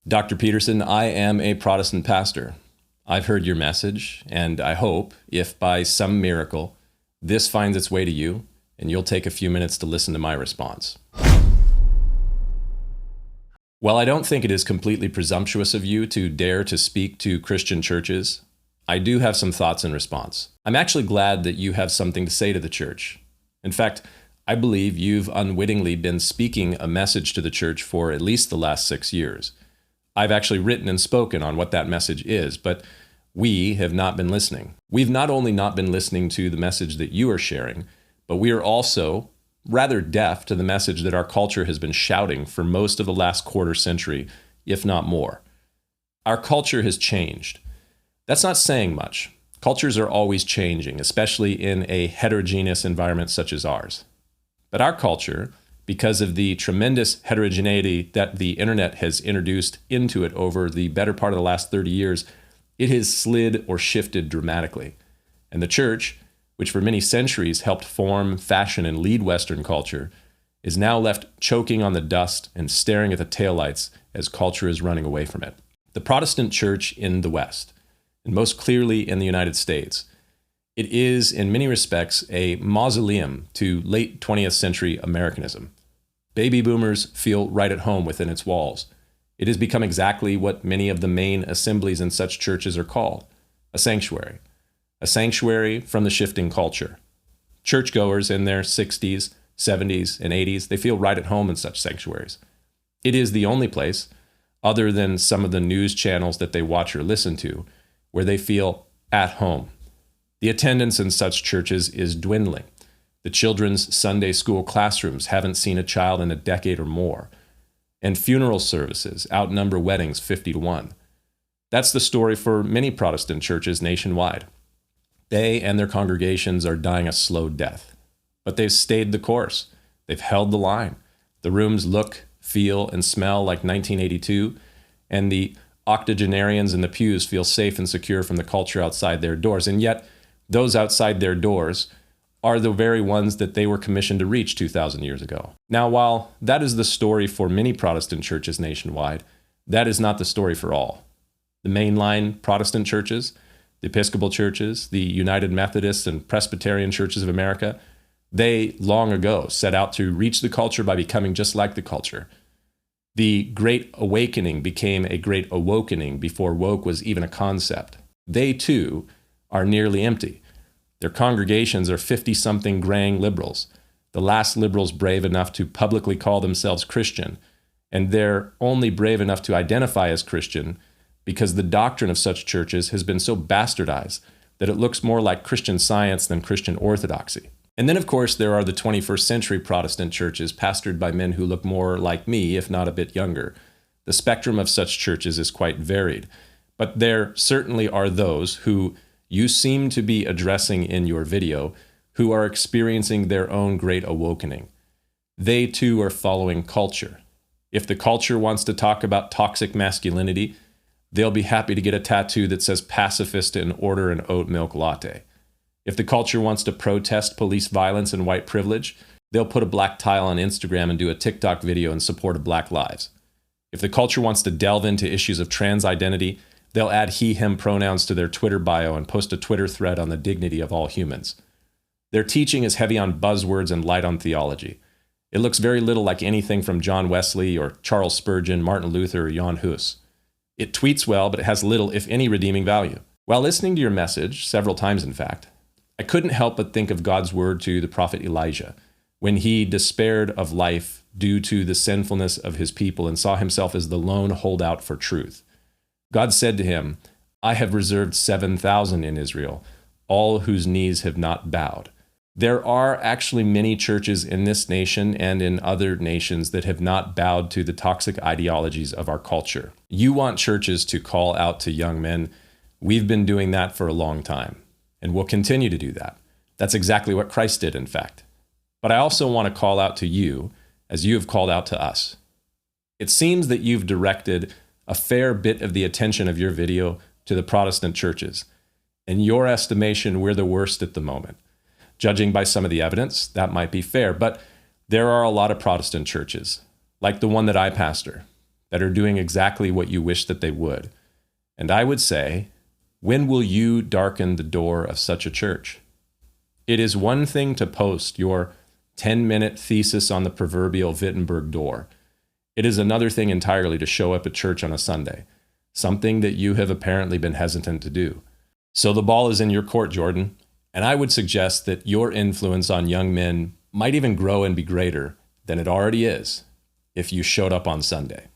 Dr. Peterson, I am a Protestant pastor. I've heard your message, and I hope, if by some miracle, this finds its way to you, and you'll take a few minutes to listen to my response. While I don't think it is completely presumptuous of you to dare to speak to Christian churches, I do have some thoughts in response. I'm actually glad that you have something to say to the church. In fact, I believe you've unwittingly been speaking a message to the church for at least the last 6 years. I've actually written and spoken on what that message is, but we have not been listening. We've not only not been listening to the message that you are sharing, but we are also rather deaf to the message that our culture has been shouting for most of the last quarter century, if not more. Our culture has changed. That's not saying much. Cultures are always changing, especially in a heterogeneous environment such as ours. But our culture, because of the tremendous heterogeneity that the internet has introduced into it over the better part of the last 30 years, it has slid or shifted dramatically. And the church, which for many centuries helped form, fashion, and lead Western culture, is now left choking on the dust and staring at the taillights as culture is running away from it. The Protestant church in the West, and most clearly in the United States, it is in many respects a mausoleum to late 20th century Americanism. Baby boomers feel right at home within its walls. It has become exactly what many of the main assemblies in such churches are called, a sanctuary. A sanctuary from the shifting culture. Churchgoers in their 60s, 70s, and 80s, they feel right at home in such sanctuaries. It is the only place, other than some of the news channels that they watch or listen to, where they feel at home. The attendance in such churches is dwindling. The children's Sunday school classrooms haven't seen a child in a decade or more. And funeral services outnumber weddings 50-1. That's the story for many Protestant churches nationwide. They and their congregations are dying a slow death. But they've stayed the course. They've held the line. The rooms look, feel, and smell like 1982, and the octogenarians in the pews feel safe and secure from the culture outside their doors. And yet, those outside their doors are the very ones that they were commissioned to reach 2,000 years ago. Now, while that is the story for many Protestant churches nationwide, that is not the story for all. The mainline Protestant churches, the Episcopal churches, the United Methodist and Presbyterian churches of America, they long ago set out to reach the culture by becoming just like the culture. The Great Awakening became a Great Awokening before woke was even a concept. They, too, are nearly empty. Their congregations are 50-something graying liberals, the last liberals brave enough to publicly call themselves Christian, and they're only brave enough to identify as Christian because the doctrine of such churches has been so bastardized that it looks more like Christian Science than Christian orthodoxy. And then, of course, there are the 21st century Protestant churches pastored by men who look more like me, if not a bit younger. The spectrum of such churches is quite varied, but there certainly are those who you seem to be addressing in your video who are experiencing their own great awakening. They too are following culture. If the culture wants to talk about toxic masculinity, they'll be happy to get a tattoo that says pacifist and order an oat milk latte. If the culture wants to protest police violence and white privilege, they'll put a black tile on Instagram and do a TikTok video in support of Black lives. If the culture wants to delve into issues of trans identity, they'll add he, him pronouns to their Twitter bio and post a Twitter thread on the dignity of all humans. Their teaching is heavy on buzzwords and light on theology. It looks very little like anything from John Wesley or Charles Spurgeon, Martin Luther, or Jan Hus. It tweets well, but it has little, if any, redeeming value. While listening to your message, several times in fact, I couldn't help but think of God's word to the prophet Elijah when he despaired of life due to the sinfulness of his people and saw himself as the lone holdout for truth. God said to him, "I have reserved 7,000 in Israel, all whose knees have not bowed." There are actually many churches in this nation and in other nations that have not bowed to the toxic ideologies of our culture. You want churches to call out to young men. We've been doing that for a long time, and we'll continue to do that. That's exactly what Christ did, in fact. But I also want to call out to you, as you have called out to us. It seems that you've directed a fair bit of the attention of your video to the Protestant churches. In your estimation, we're the worst at the moment. Judging by some of the evidence, that might be fair, but there are a lot of Protestant churches, like the one that I pastor, that are doing exactly what you wish that they would. And I would say, when will you darken the door of such a church? It is one thing to post your 10-minute thesis on the proverbial Wittenberg door. It is another thing entirely to show up at church on a Sunday, something that you have apparently been hesitant to do. So the ball is in your court, Jordan, and I would suggest that your influence on young men might even grow and be greater than it already is if you showed up on Sunday.